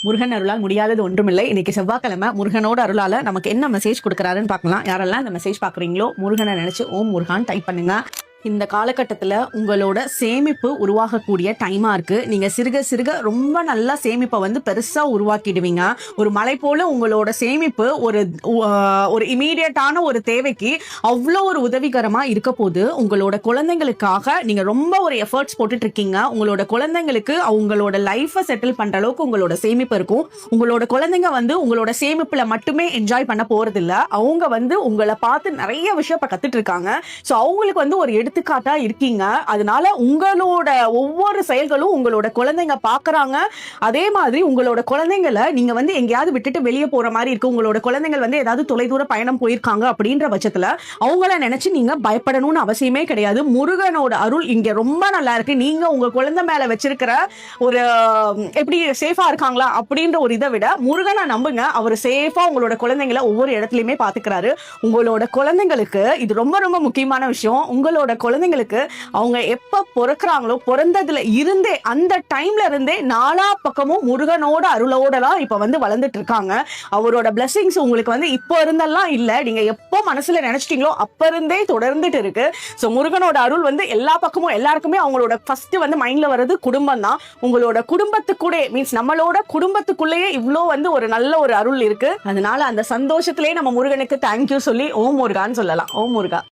முருகன் அருளால் முடியாதது ஒன்றுமில்லை. இன்னைக்கு செவ்வாய்க்கிழமை. முருகனோட அருளால நமக்கு என்ன மெசேஜ் கொடுக்குறாருன்னு பார்க்கலாம். யாரெல்லாம் இந்த மெசேஜ் பாக்குறீங்களோ முருகனை நினைச்சு ஓம் முருகான் டைப் பண்ணுங்க. இந்த காலகட்டத்தில் உங்களோட சேமிப்பு உருவாகக்கூடிய டைமாக இருக்குது. நீங்கள் சிறுக சிறுக ரொம்ப நல்லா சேமிப்பை வந்து பெருசாக உருவாக்கிடுவீங்க. ஒரு மலை போல் உங்களோட சேமிப்பு ஒரு இமீடியட்டான ஒரு தேவைக்கு அவ்வளோ ஒரு உதவிகரமாக இருக்க போது. உங்களோட குழந்தைங்களுக்காக நீங்கள் ரொம்ப ஒரு எஃபர்ட்ஸ் போட்டுட்டு இருக்கீங்க. உங்களோட குழந்தைங்களுக்கு அவங்களோட லைஃப்பை செட்டில் பண்ணுற அளவுக்கு உங்களோட சேமிப்பு இருக்கும். உங்களோட குழந்தைங்க வந்து உங்களோட சேமிப்பில் மட்டுமே என்ஜாய் பண்ண போகிறதில்ல. அவங்க வந்து உங்களை பார்த்து நிறைய விஷயம் இப்போ கற்றுட்டு இருக்காங்க. ஸோ அவங்களுக்கு வந்து ஒரு எடுத்துக்காட்டா இருக்கீங்க. அதனால உங்களோட ஒவ்வொரு செயல்களும் உங்களோட குழந்தைங்க பாக்குறாங்க. அதே மாதிரி உங்களோட குழந்தைங்களை நீங்க வந்து எங்கேயாவது விட்டுட்டு வெளியே போற மாதிரி இருக்கு. உங்களோட குழந்தைகள் வந்து ஏதாவது தொலைதூர பயணம் போயிருக்காங்க அப்படின்ற பட்சத்துல அவங்கள நினைச்சு நீங்க பயப்படணும்னு அவசியமே கிடையாது. முருகனோட அருள் இங்க ரொம்ப நல்லா இருக்கு. நீங்க உங்க குழந்தை மேல வச்சிருக்கிற ஒரு எப்படி சேஃபா இருக்காங்களா அப்படின்ற ஒரு இதை விட முருகனை நம்புங்க. அவர் சேஃபா உங்களோட குழந்தைங்களை ஒவ்வொரு இடத்துலயுமே பாத்துக்கிறாரு. உங்களோட குழந்தைங்களுக்கு இது ரொம்ப ரொம்ப முக்கியமான விஷயம். உங்களோட குழந்தைங்களுக்கு அவங்க எப்ப பிறக்கிறாங்களோ பிறந்ததுல இருந்தே அந்த டைம்ல இருந்தே நாலா பக்கமும் முருகனோட அருளோடலாம் இப்ப வந்து வளர்ந்துட்டு இருக்காங்க. அவரோட பிளெஸிங்ஸ் உங்களுக்கு வந்து இப்ப இருந்தெல்லாம் இல்ல, நீங்க எப்போ மனசுல நினைச்சிட்டீங்களோ அப்ப இருந்தே தொடர்ந்துட்டு இருக்கு. சோ முருகனோட அருள் வந்து எல்லா பக்கமும் எல்லாருக்குமே அவங்களோட ஃபர்ஸ்ட் வந்து மைண்ட்ல வர்றது குடும்பம் தான். உங்களோட குடும்பத்துக்குள்ளே மீன்ஸ் நம்மளோட குடும்பத்துக்குள்ளேயே இவ்வளோ வந்து ஒரு நல்ல ஒரு அருள் இருக்கு. அதனால அந்த சந்தோஷத்திலேயே நம்ம முருகனுக்கு தேங்க்யூ சொல்லி ஓம் முருகான்னு சொல்லலாம். ஓம் முருகா.